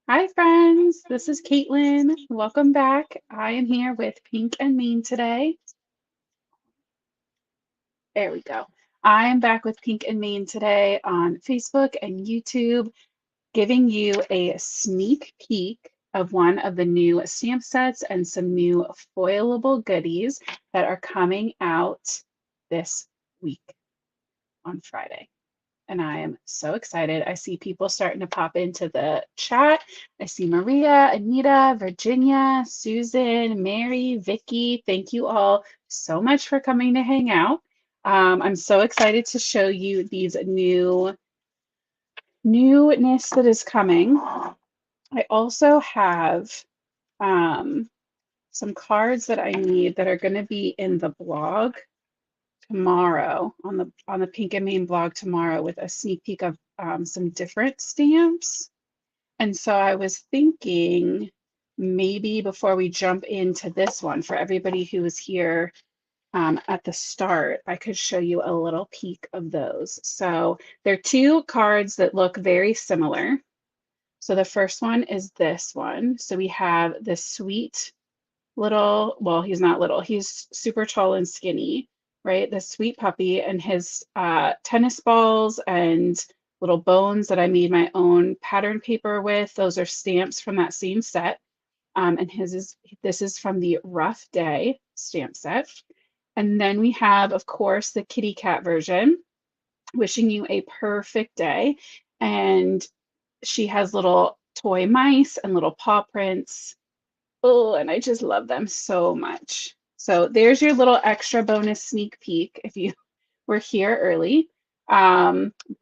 Hi, friends. This is Caitlin. Welcome back. I am here with Pink and Mean today. There we go. I am back with Pink and Mean today on Facebook and YouTube, giving you a sneak peek of one of the new stamp sets and some new foilable goodies that are coming out this week on Friday. And I am so excited. I see people starting to pop into the chat. I see Maria, Anita, Virginia, Susan, Mary, Vicky. Thank you all so much for coming to hang out. I'm so excited to show you these newness that is coming. I also have um, some cards that I need that are going to be in the blog tomorrow on the Pink and Mean blog tomorrow with a sneak peek of some different stamps. And so I was thinking maybe before we jump into this one, for everybody who was here at the start, I could show you a little peek of those. So they're two cards that look very similar. So the first one is this one. So we have this sweet little, well, he's not little, he's super tall and skinny, right? The sweet puppy and his tennis balls and little bones that I made my own pattern paper with. Those are stamps from that same set. And this is from the Rough Day stamp set. And then we have, of course, the kitty cat version, wishing you a perfect day. And she has little toy mice and little paw prints. Oh, and I just love them so much. So there's your little extra bonus sneak peek if you were here early.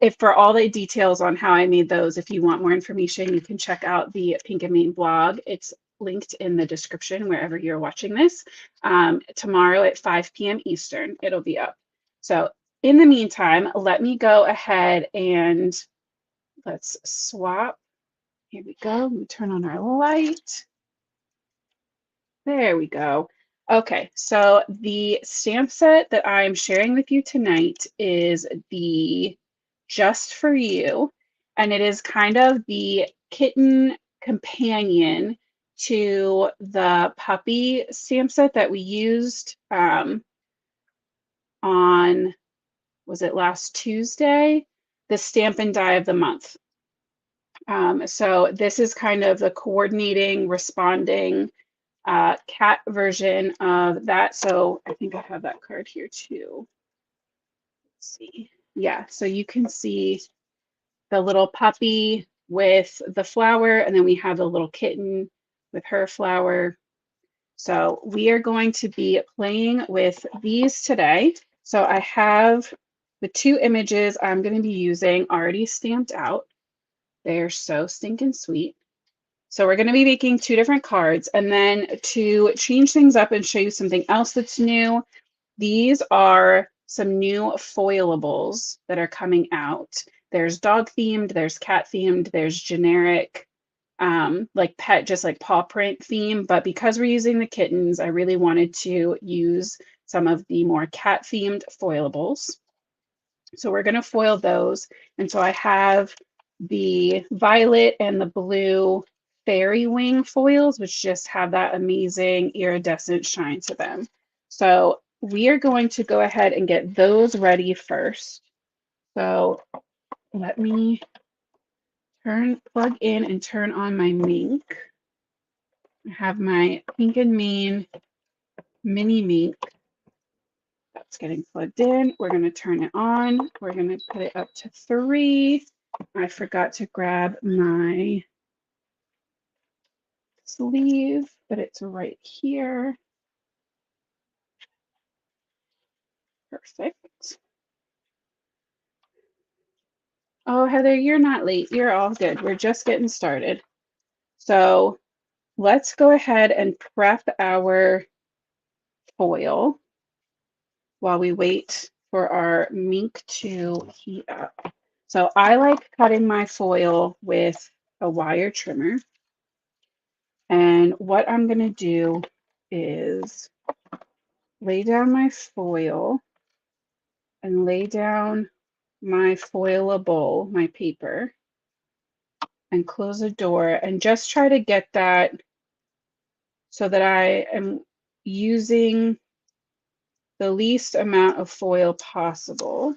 If for all the details on how I made those, if you want more information, you can check out the Pink and Mean blog. It's linked in the description wherever you're watching this. Tomorrow at 5 p.m. Eastern, it'll be up. So in the meantime, let me go ahead and let's swap. Here we go. Let me turn on our light. There we go. Okay, so the stamp set that I'm sharing with you tonight is the Just for You, and it is kind of the kitten companion to the puppy stamp set that we used on, was it last Tuesday? The Stamp and Die of the Month. So this is kind of the coordinating, responding cat version of that. So I think I have that card here too. Let's see. Yeah, so you can see the little puppy with the flower, and then we have the little kitten with her flower. So we are going to be playing with these today. So I have the two images I'm going to be using already stamped out. They're so stinking sweet. So we're going to be making two different cards. And then to change things up and show you something else that's new, these are some new foilables that are coming out. There's dog themed, there's cat themed, there's generic, like pet, just like paw print theme. But because we're using the kittens, I really wanted to use some of the more cat themed foilables. So we're going to foil those. And so I have the violet and the blue fairy wing foils, which just have that amazing iridescent shine to them. So we are going to go ahead and get those ready first. So let me plug in and turn on my Mink. I have my Pink and Mean mini Mink. That's getting plugged in. We're going to turn it on. We're going to put it up to 3. I forgot to grab my sleeve, but it's right here. Perfect. Oh, Heather, you're not late. You're all good. We're just getting started. So let's go ahead and prep our foil while we wait for our Mink to heat up. So I like cutting my foil with a wire trimmer. And what I'm going to do is lay down my foil and lay down my foilable, my paper. and close the door and just try to get that so that I am using the least amount of foil possible.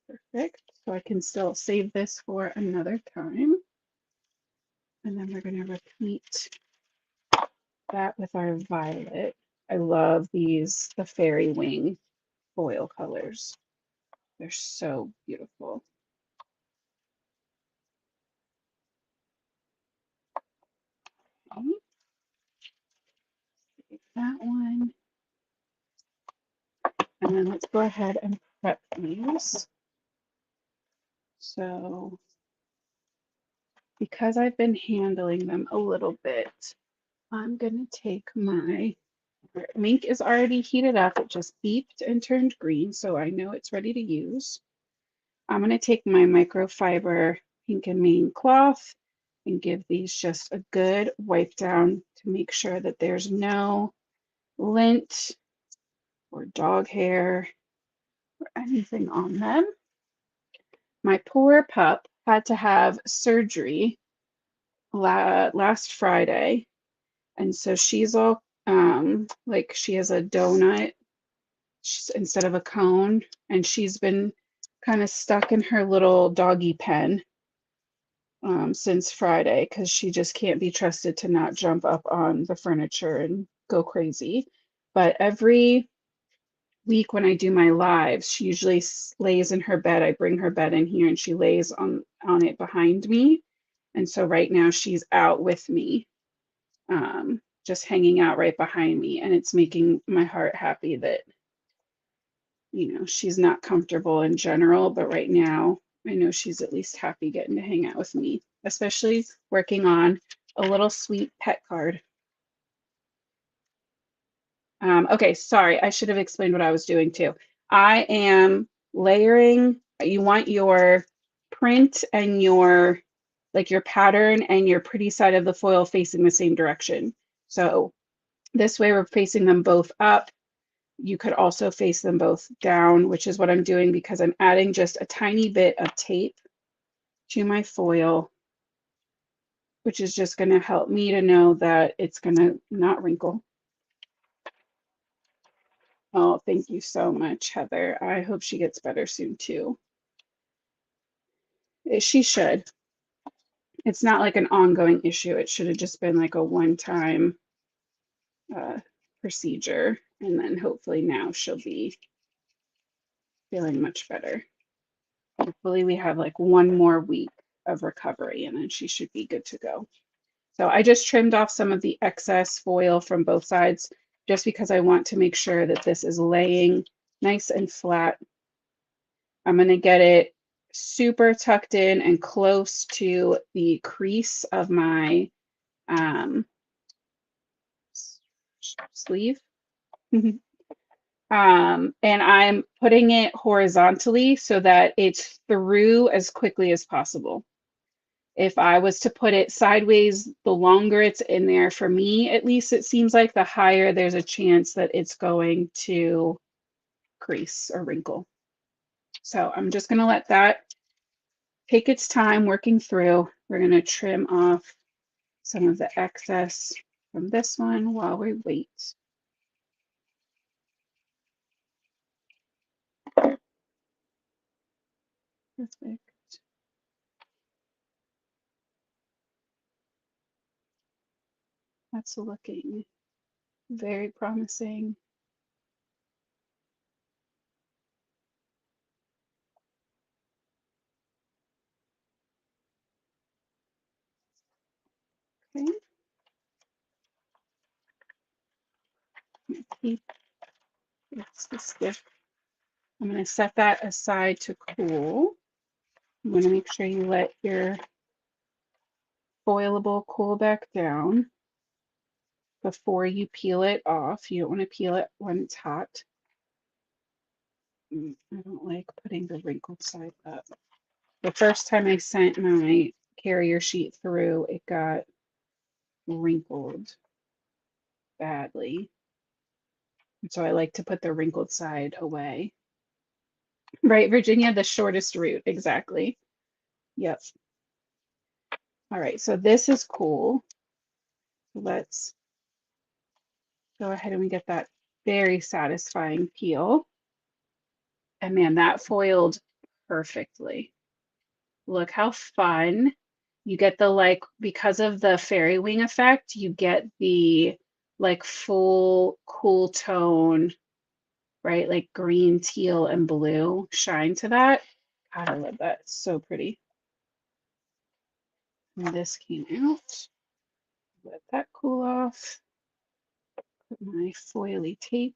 Perfect. So I can still save this for another time. And then we're going to repeat that with our violet. I love these, the fairy wing foil colors. They're so beautiful. Okay. Save that one. And then let's go ahead and prep these. So because I've been handling them a little bit, I'm going to take my ink is already heated up. It just beeped and turned green, so I know it's ready to use. I'm going to take my microfiber Pink and Maine cloth and give these just a good wipe down to make sure that there's no lint or dog hair or anything on them. My poor pup had to have surgery last Friday, and so she's all like she has a donut instead of a cone, and she's been kind of stuck in her little doggy pen since Friday because she just can't be trusted to not jump up on the furniture and go crazy. But every week when I do my lives, she usually lays in her bed. I bring her bed in here and she lays on it behind me. And so right now she's out with me, just hanging out right behind me. And it's making my heart happy that, you know, she's not comfortable in general, but right now I know she's at least happy getting to hang out with me, especially working on a little sweet pet card. Okay, sorry, I should have explained what I was doing too. I am layering, you want your print and your, like your pattern and your pretty side of the foil facing the same direction. So this way we're facing them both up. You could also face them both down, which is what I'm doing because I'm adding just a tiny bit of tape to my foil, which is just going to help me to know that it's going to not wrinkle. Oh, thank you so much, Heather. I hope she gets better soon too. She should. It's not like an ongoing issue. It should have just been like a one-time procedure. And then hopefully now she'll be feeling much better. Hopefully we have like one more week of recovery and then she should be good to go. So I just trimmed off some of the excess foil from both sides just because I want to make sure that this is laying nice and flat. I'm going to get it super tucked in and close to the crease of my sleeve. And I'm putting it horizontally so that it's through as quickly as possible. If I was to put it sideways, the longer it's in there, for me, at least it seems like the higher there's a chance that it's going to crease or wrinkle. So I'm just going to let that take its time working through. We're going to trim off some of the excess from this one while we wait. Perfect. That's looking very promising. Okay. Keep the stick. I'm going to set that aside to cool. I'm going to make sure you let your foilable cool back down before you peel it off. You don't want to peel it when it's hot. I don't like putting the wrinkled side up. The first time I sent my carrier sheet through, it got wrinkled badly. And so I like to put the wrinkled side away. Right, Virginia, the shortest route, exactly. Yep. All right, so this is cool. Let's go ahead and we get that very satisfying peel. And man, that foiled perfectly. Look how fun. You get the like, because of the fairy wing effect, you get the like full cool tone, right? Like green, teal, and blue shine to that. God, I love that. It's so pretty. And this came out. Let that cool off. Put my foily tape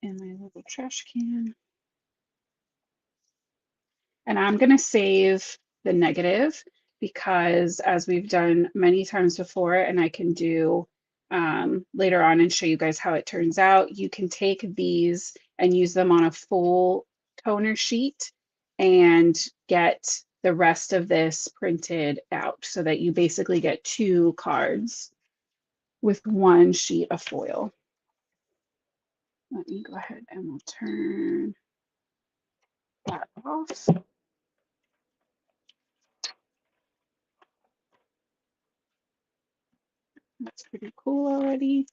in my little trash can. And I'm going to save the negative because, as we've done many times before, and I can do later on and show you guys how it turns out, you can take these and use them on a full toner sheet and get the rest of this printed out so that you basically get 2 cards with 1 sheet of foil. Let me go ahead and we'll turn that off. That's pretty cool already.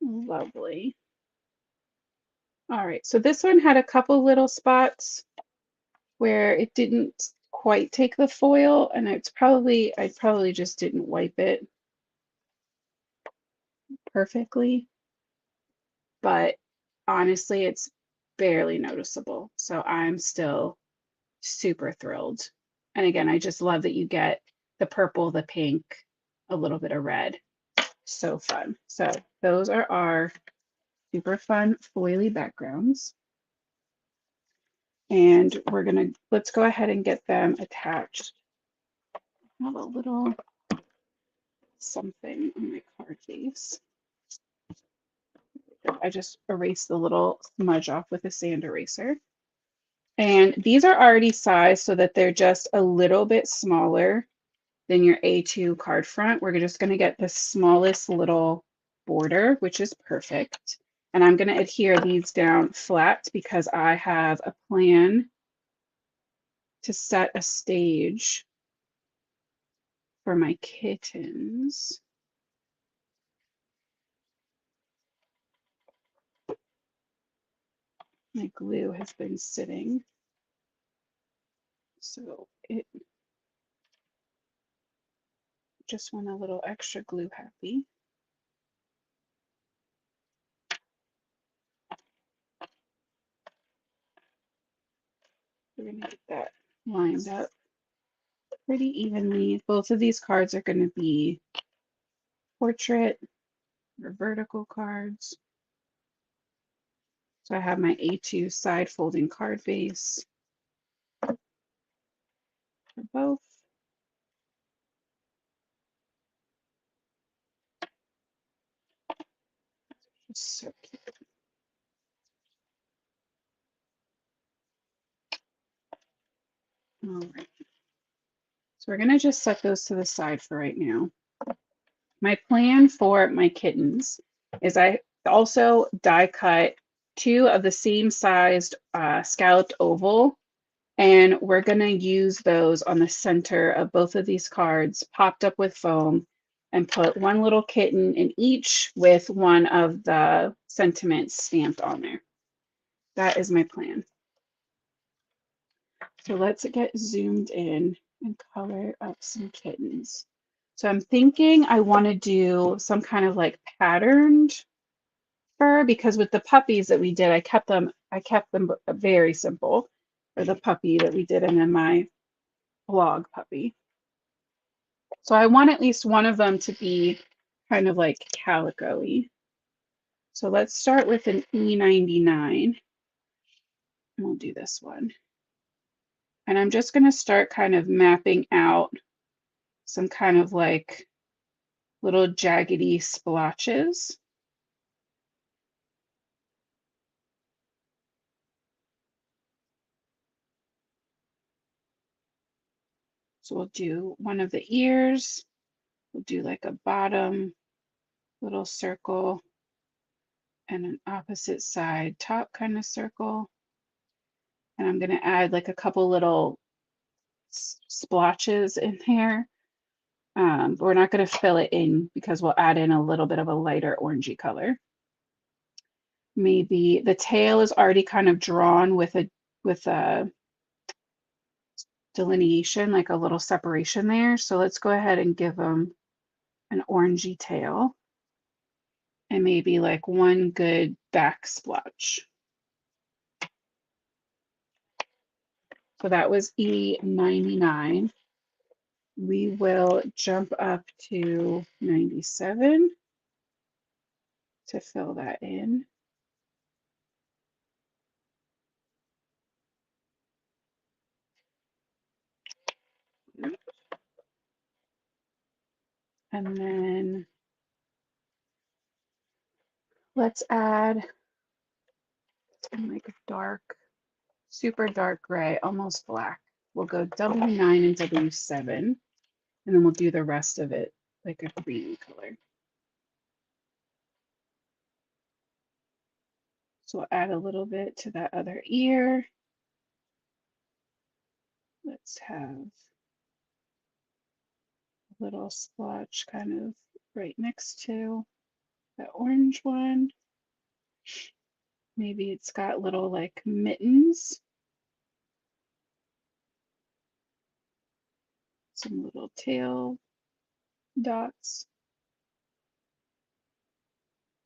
Lovely. All right, so this one had a couple little spots where it didn't quite take the foil, and I probably just didn't wipe it perfectly, but honestly, it's barely noticeable. So I'm still super thrilled. And again, I just love that you get the purple, the pink, a little bit of red. So fun. So those are our super fun foily backgrounds. And let's go ahead and get them attached. I have a little something on my card face. I just erased the little smudge off with a sand eraser. And these are already sized so that they're just a little bit smaller than your A2 card front. We're just going to get the smallest little border, which is perfect. And I'm going to adhere these down flat because I have a plan to set a stage for my kittens. My glue has been sitting, so it just went a little extra glue happy. We're going to get that lined up pretty evenly. Both of these cards are going to be portrait or vertical cards. So I have my A2 side folding card base for both. Just so cute. All right. So we're going to just set those to the side for right now. My plan for my kittens is I also die cut 2 of the same sized scalloped oval, and we're going to use those on the center of both of these cards, popped up with foam, and put 1 little kitten in each with one of the sentiments stamped on there. That is my plan. So let's get zoomed in and color up some kittens. So I'm thinking I want to do some kind of like patterned fur, because with the puppies that we did, I kept them very simple for the puppy that we did, and then my blog puppy. So I want at least one of them to be kind of like calico-y. So let's start with an E99. And we'll do this one. And I'm just going to start kind of mapping out some kind of like little jaggedy splotches. So we'll do one of the ears. We'll do like a bottom little circle and an opposite side top kind of circle. And I'm going to add like a couple little splotches in here. But we're not going to fill it in because we'll add in a little bit of a lighter orangey color. Maybe the tail is already kind of drawn with a delineation, like a little separation there. So let's go ahead and give them an orangey tail and maybe like one good back splotch. So that was E99. We will jump up to 97 to fill that in. And then let's add some like dark, super dark gray, almost black. We'll go W9 and W7, and then we'll do the rest of it like a green color. So we'll add a little bit to that other ear. Let's have a little splotch kind of right next to the orange one. Maybe it's got little like mittens. Some little tail dots.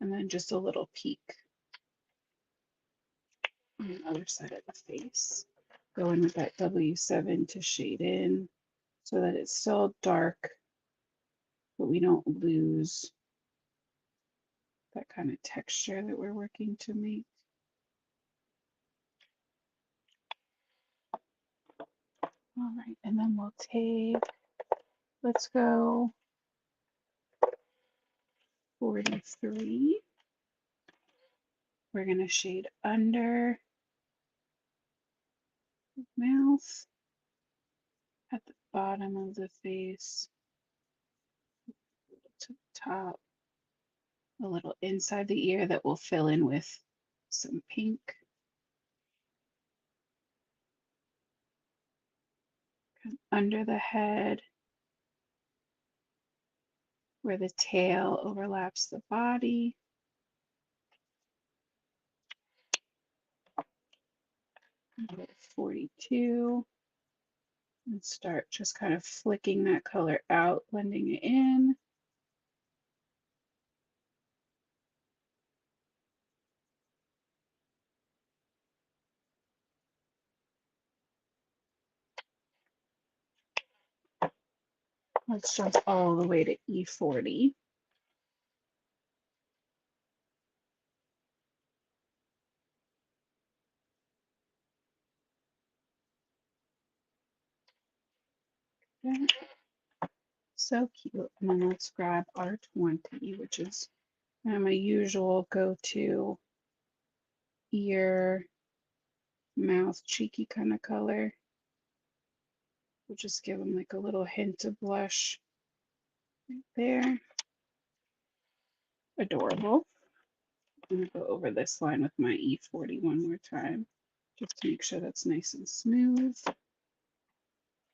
And then just a little peak on the other side of the face. Go in with that W7 to shade in so that it's still dark, but we don't lose that kind of texture that we're working to make. All right, and then we'll take, let's go 43. We're going to shade under the mouth, at the bottom of the face, to the top, a little inside the ear that we'll fill in with some pink. Under the head, where the tail overlaps the body. 42. And start just kind of flicking that color out, blending it in. Let's jump all the way to E40. Okay. So cute. And then let's grab R20, which is my usual go-to ear, mouth, cheeky kind of color. We'll just give them like a little hint of blush right there. Adorable. I'm going to go over this line with my E40 one more time, just to make sure that's nice and smooth.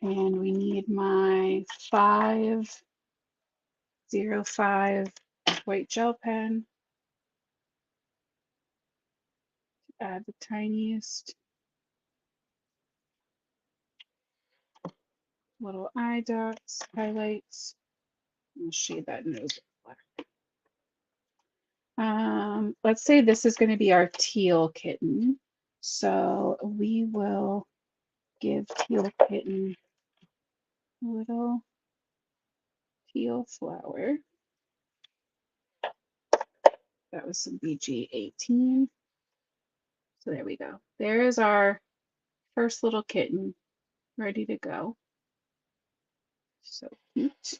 And we need my 505 white gel pen to add the tiniest little eye dots, highlights. We'll shade that nose black. Let's say this is going to be our teal kitten. So we will give teal kitten a little teal flower. That was some BG18. So there we go. There is our first little kitten ready to go. So cute.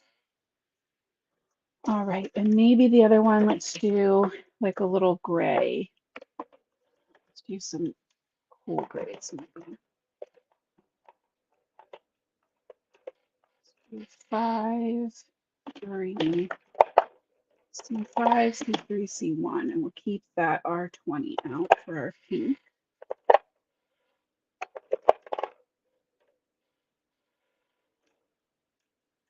All right, and maybe the other one, let's do like a little gray. Let's do some cool grays maybe. 5 green. C5, C3, C1, and we'll keep that R20 out for our pink.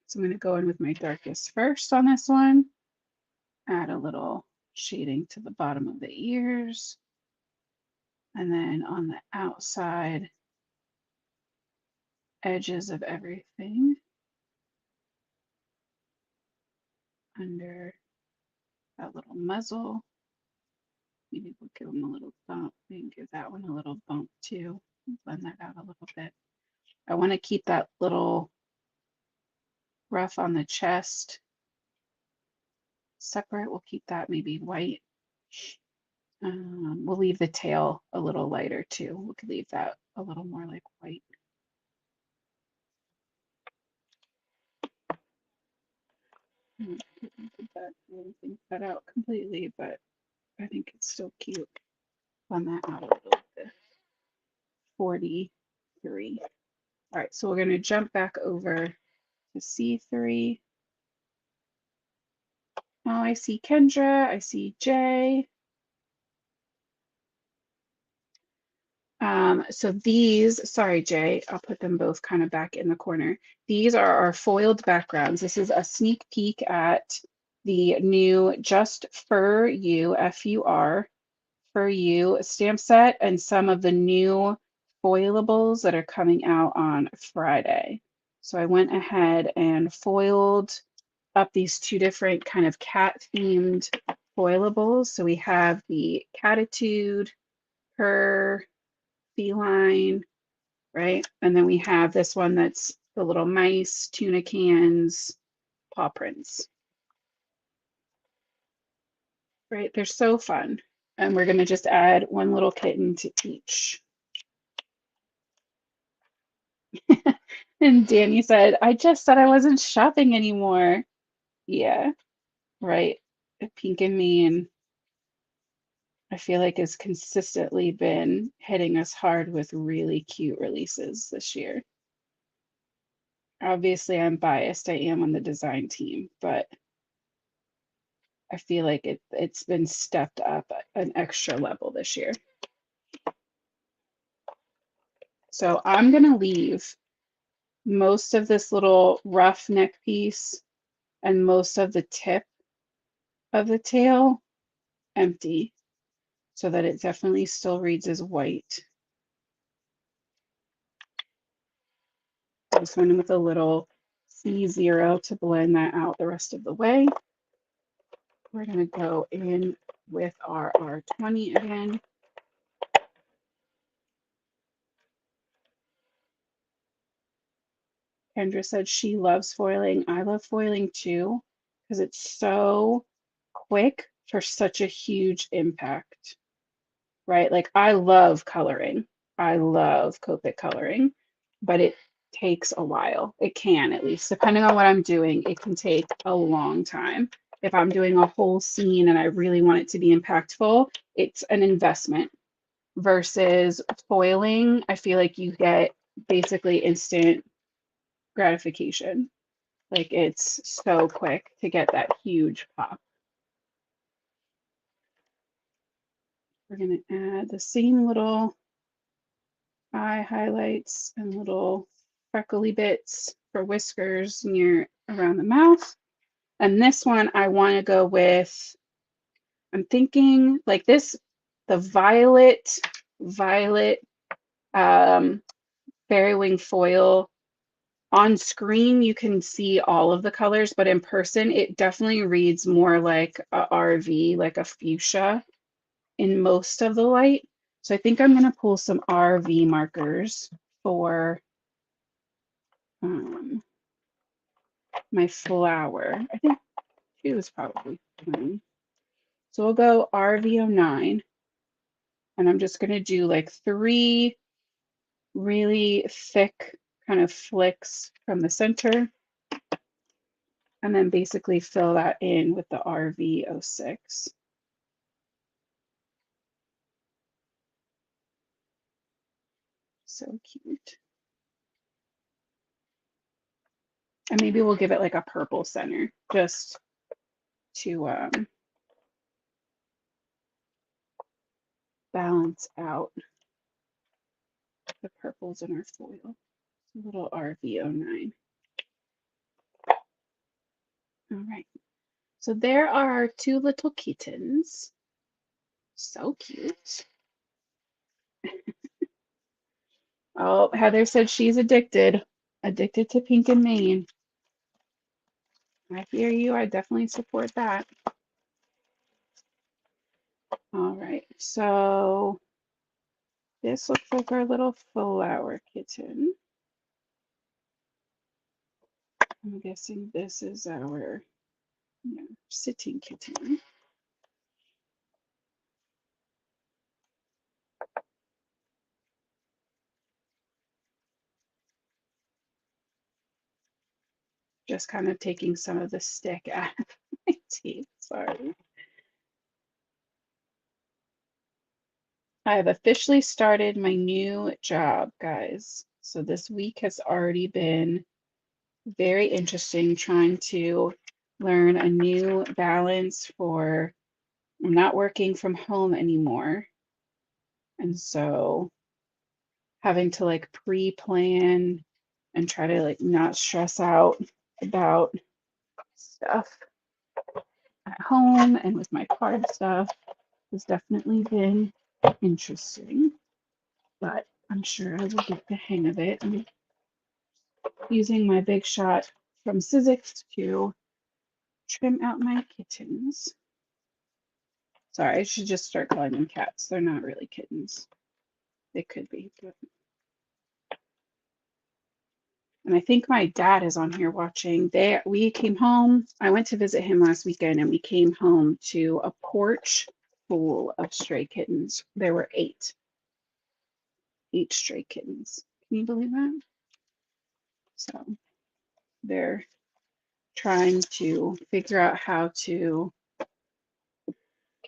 So I'm going to go in with my darkest first on this one. Add a little shading to the bottom of the ears. And then on the outside edges of everything. Under that little muzzle. Maybe we'll give them a little bump. We can give that one a little bump too. Blend that out a little bit. I want to keep that little ruff on the chest separate. We'll keep that maybe white. We'll leave the tail a little lighter too. We could leave that a little more like white. I don't think that anything cut out completely, but I think it's still cute. Blend that out a little bit. 43. All right, so we're going to jump back over to C3. Oh, I see Kendra. I see Jay. So these, sorry, Jay, I'll put them both kind of back in the corner. These are our foiled backgrounds. This is a sneak peek at the new Just For You, F-U-R, For You stamp set and some of the new foilables that are coming out on Friday. So I went ahead and foiled up these two different kind of cat themed foilables. So we have the Catitude, Purr, Feline, right? And then we have this one that's the little mice, tuna cans, paw prints, right? They're so fun. And we're going to just add one little kitten to each. And Danny said, I just said I wasn't shopping anymore. Yeah, right. Pink and Mean, I feel like has consistently been hitting us hard with really cute releases this year. Obviously, I'm biased. I am on the design team, but I feel like it's been stepped up an extra level this year. So I'm going to leave most of this little rough neck piece and most of the tip of the tail empty so that it definitely still reads as white. I just went in with a little C0 to blend that out the rest of the way. We're going to go in with our R20 again. Kendra said she loves foiling. I love foiling too because it's so quick for such a huge impact, right? Like I love coloring. I love Copic coloring, but it takes a while. It can, at least, depending on what I'm doing, it can take a long time. If I'm doing a whole scene and I really want it to be impactful, it's an investment versus foiling. I feel like you get basically instant gratification. Like it's so quick to get that huge pop. We're going to add the same little eye highlights and little freckly bits for whiskers near around the mouth. And this one I want to go with, I'm thinking like this, the violet fairy wing foil. On screen, you can see all of the colors, but in person, it definitely reads more like a RV, like a fuchsia in most of the light. So I think I'm going to pull some RV markers for my flower. I think 2 is probably fine. So we'll go RV09. And I'm just going to do like 3 really thick kind of flicks from the center. And then basically fill that in with the RV06. So cute. And maybe we'll give it like a purple center, just to balance out the purples in our foil. A little RV09. All right. So there are our two little kittens. So cute. Oh, Heather said she's addicted. Addicted to pink and mane. I hear you. I definitely support that. All right. So this looks like our little flower kitten. I'm guessing this is our sitting kitten. Just kind of taking some of the stick out of my teeth. Sorry. I have officially started my new job, guys. So this week has already been very interesting trying to learn a new balance for I'm not working from home anymore. And so having to like pre-plan and try to like not stress out about stuff at home and with my card stuff has definitely been interesting, but I'm sure I will get the hang of it. I'm using my Big Shot from Sizzix to trim out my kittens. Sorry, I should just start calling them cats. They're not really kittens. They could be, but... And I think my dad is on here watching. We came home. I went to visit him last weekend, and we came home to a porch full of stray kittens. There were eight stray kittens. Can you believe that? So they're trying to figure out how to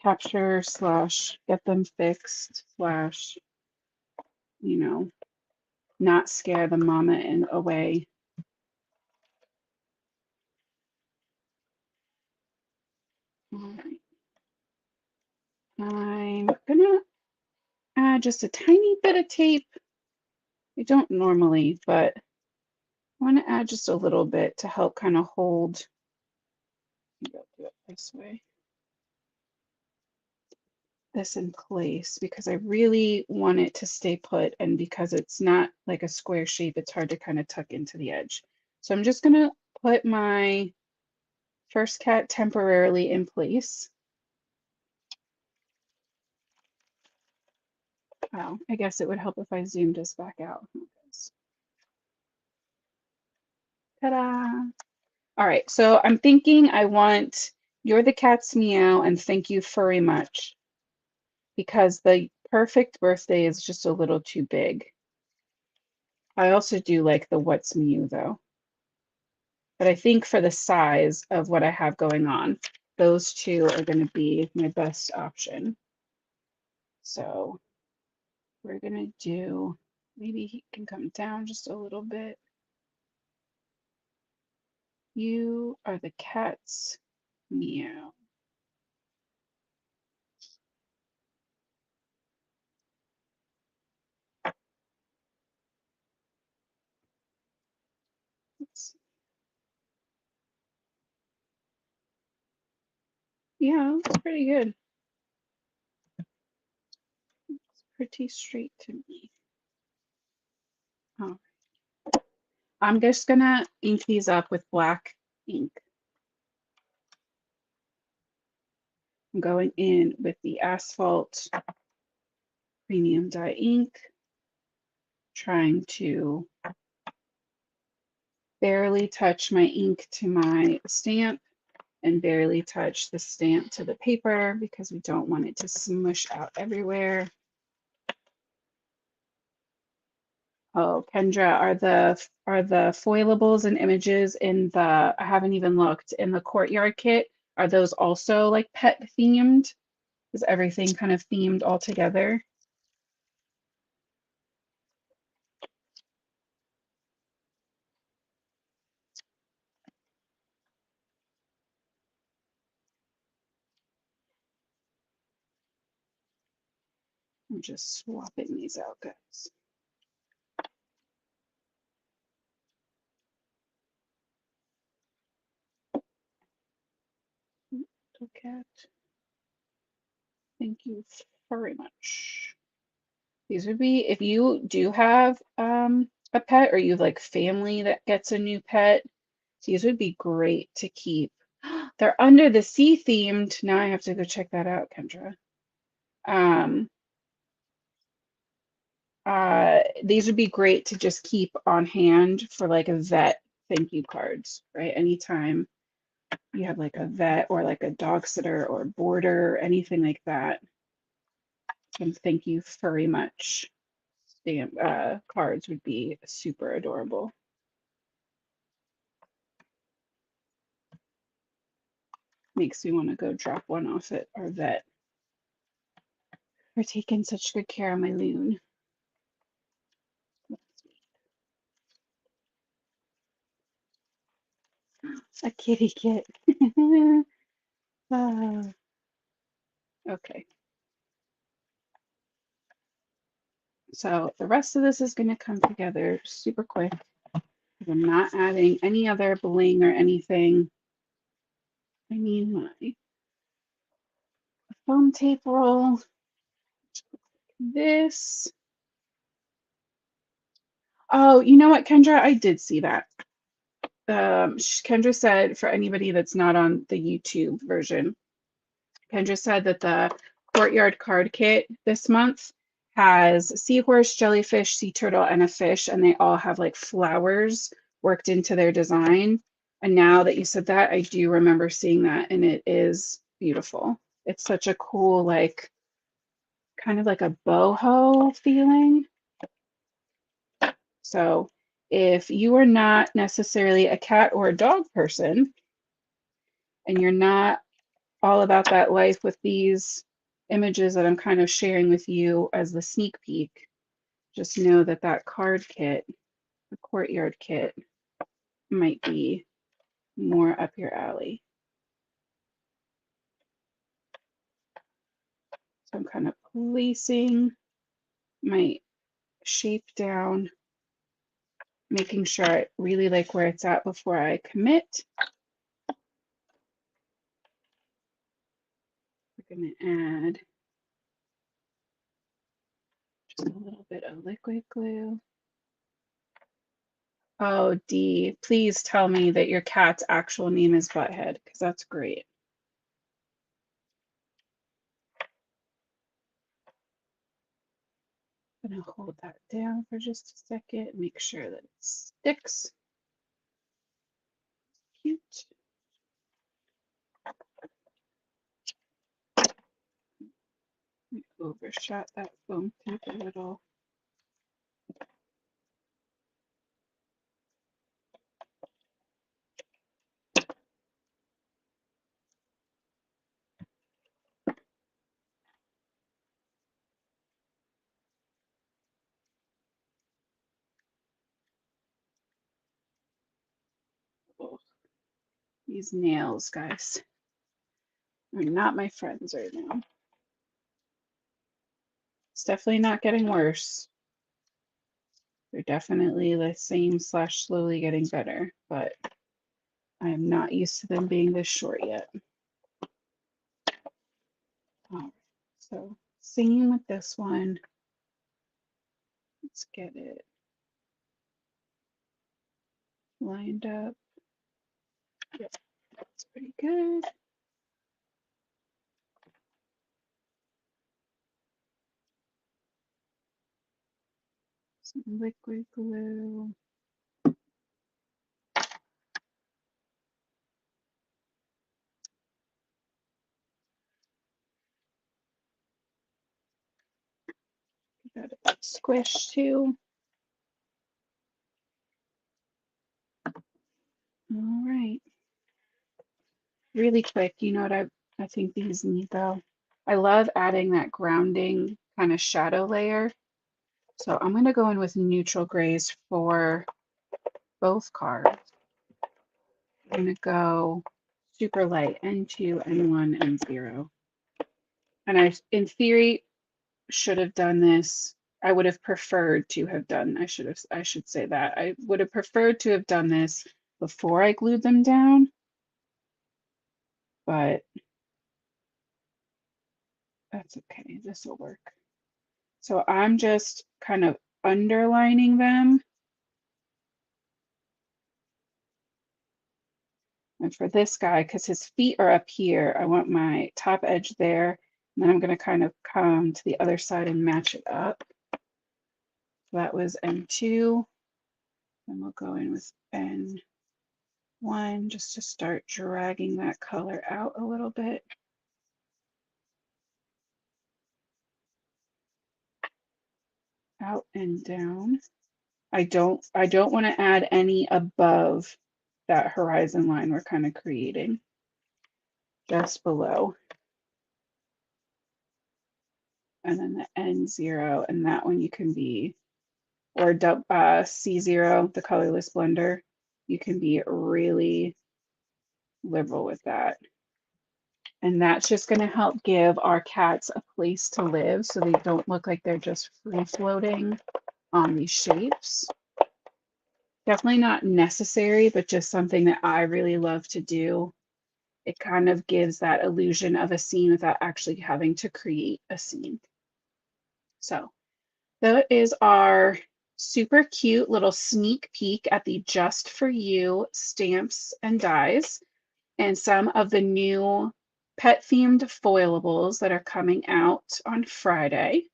capture slash get them fixed slash, not scare the mama away. All right. I'm gonna add just a tiny bit of tape. I don't normally, but I want to add just a little bit to help kind of hold. Maybe I'll do it this way. This in place because I really want it to stay put, and because it's not like a square shape, it's hard to kind of tuck into the edge. So I'm just gonna put my first cat temporarily in place. Wow, I guess it would help if I zoomed us back out. Ta-da! All right, so I'm thinking I want You're the Cat's Meow and Thank You Furry Much, because the Perfect Birthday is just a little too big. I also do like the What's Mew though. But I think for the size of what I have going on, those two are going to be my best option. So we're going to do, maybe he can come down just a little bit. You are the cat's meow. Yeah, it's pretty good. It's pretty straight to me. Oh. I'm just gonna ink these up with black ink. I'm going in with the Asphalt Premium Dye ink, trying to barely touch my ink to my stamp and barely touch the stamp to the paper because we don't want it to smush out everywhere. Oh, Kendra, are the foilables and images in the, I haven't even looked, in the courtyard kit, are those also like pet themed? Is everything kind of themed all together? I'm just swapping these out, guys. Cat. Thank you very much. These would be, if you do have a pet or you have like family that gets a new pet, these would be great to keep. They're under the sea themed. Now I have to go check that out, Kendra. These would be great to just keep on hand for like a vet thank you cards, right? Anytime you have like a vet or like a dog sitter or boarder, anything like that. And thank you very much. Stamp cards would be super adorable. Makes me want to go drop one off at our vet. For taking such good care of my loon. A kitty kit. Okay. So the rest of this is going to come together super quick. I'm not adding any other bling or anything. I need my foam tape roll. This. Oh, you know what, Kendra? I did see that. Kendra said, for anybody that's not on the YouTube version, Kendra said that the Courtyard card kit this month has seahorse, jellyfish, sea turtle, and a fish, and they all have like flowers worked into their design. And now that you said that, I do remember seeing that, and it is beautiful. It's such a cool, like, kind of like a boho feeling. So if you are not necessarily a cat or a dog person, and you're not all about that life with these images that I'm kind of sharing with you as the sneak peek, just know that that card kit, the Courtyard kit, might be more up your alley. So I'm kind of placing my shape down, making sure I really like where it's at before I commit. We're going to add just a little bit of liquid glue. Oh, Dee, please tell me that your cat's actual name is Butthead, because that's great. I'm going to hold that down for just a second, make sure that it sticks. Cute. Overshot that foam tape a little. Oh, these nails, guys, are not my friends right now. It's definitely not getting worse. They're definitely the same / slowly getting better, but I am not used to them being this short yet. All right, so same with this one. Let's get it lined up. Yep, that's pretty good. Some liquid glue. Got a bit squish too. All right. Really quick, you know what I think these need though? I love adding that grounding kind of shadow layer. So I'm going to go in with neutral grays for both cards. I'm going to go super light, N2, N1, N0. And I, in theory, should have done this. I would have preferred to have done, I should say that. I would have preferred to have done this before I glued them down, but that's okay. This will work. So I'm just kind of underlining them. And for this guy, because his feet are up here, I want my top edge there. And then I'm going to kind of come to the other side and match it up. So that was N2. And we'll go in with N1 just to start dragging that color out a little bit. Out and down. I don't want to add any above that horizon line we're kind of creating. Just below. And then the N0, and that one you can be, or C0, the colorless blender, you can be really liberal with that. And that's just going to help give our cats a place to live so they don't look like they're just free floating on these shapes. Definitely not necessary, but just something that I really love to do. It kind of gives that illusion of a scene without actually having to create a scene. So that is our super cute little sneak peek at the Just For You stamps and dies and some of the new pet themed foilables that are coming out on Friday.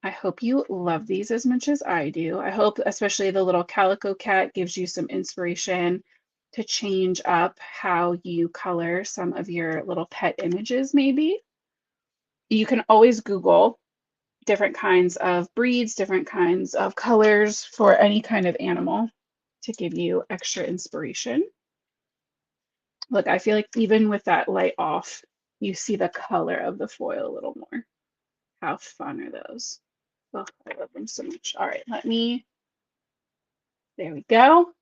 I hope you love these as much as I do. I hope especially the little calico cat gives you some inspiration to change up how you color some of your little pet images maybe. You can always Google different kinds of breeds, different kinds of colors for any kind of animal to give you extra inspiration. Look, I feel like even with that light off, you see the color of the foil a little more. How fun are those? Oh, I love them so much. All right, there we go.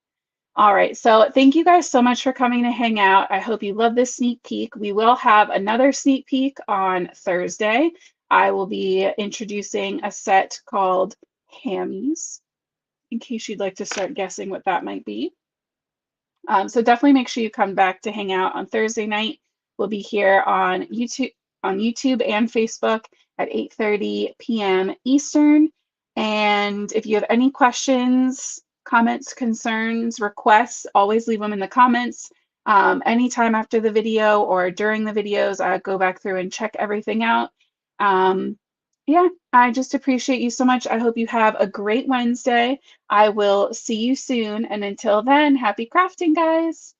All right, so thank you guys so much for coming to hang out. I hope you love this sneak peek. We will have another sneak peek on Thursday. I will be introducing a set called Hammies, in case you'd like to start guessing what that might be. So definitely make sure you come back to hang out on Thursday night. We'll be here on YouTube and Facebook at 8:30 p.m. Eastern. And if you have any questions, comments, concerns, requests, always leave them in the comments. Anytime after the video or during the videos, I go back through and check everything out. Yeah, I just appreciate you so much. I hope you have a great Wednesday. I will see you soon. And until then, happy crafting, guys.